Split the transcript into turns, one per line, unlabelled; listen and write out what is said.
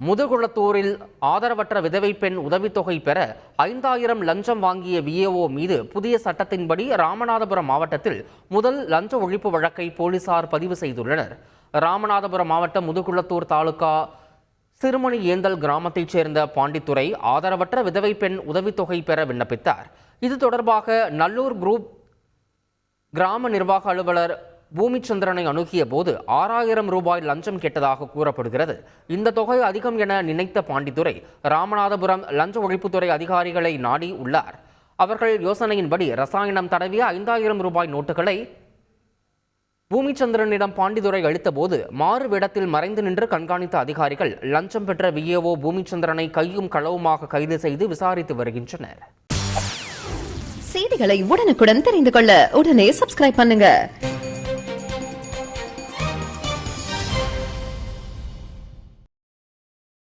முதுகுளத்தூரில் ஆதரவற்ற விதவை பெண் உதவித்தொகை பெற 5000 லஞ்சம் வாங்கிய விஏஓ மீது புதிய சட்டத்தின்படி ராமநாதபுரம் மாவட்டத்தில் முதல் லஞ்ச ஒழிப்பு வழக்கை போலீசார் பதிவு செய்துள்ளனர். ராமநாதபுரம் மாவட்டம் முதுகுளத்தூர் தாலுகா சிறுமணி ஏந்தல் கிராமத்தைச் சேர்ந்த பாண்டித்துரை ஆதரவற்ற விதவை பெண் உதவித்தொகை பெற விண்ணப்பித்தார். இது தொடர்பாக நல்லூர் குரூப் கிராம நிர்வாக அலுவலர் பூமிச்சந்திரனை அணுகிய போது 6000 ரூபாய் லஞ்சம் கேட்டதாக கூறப்படுகிறது. இந்த தொகை அதிகம் என நினைத்த பாண்டித்துரை ராமநாதபுரம் லஞ்ச ஒழிப்புத்துறை அதிகாரிகளை நாடி உள்ளார். அவர்கள் யோசனையின்படி ரசாயனம் தடவிய 5000 ரூபாய் நோட்டுகளை பூமிச்சந்திரனிடம் பாண்டித்துரை அளித்தபோது மாறு வேடத்தில் மறைந்து நின்று கண்காணித்த அதிகாரிகள் லஞ்சம் பெற்ற விஏஓ பூமிச்சந்திரனை கையும் களவுமாக கைது செய்து விசாரித்து வருகின்றனர்.
செய்திகளை உடனுக்குடன் தெரிந்து கொள்ள உடனே சப்ஸ்கிரைப் பண்ணுங்க.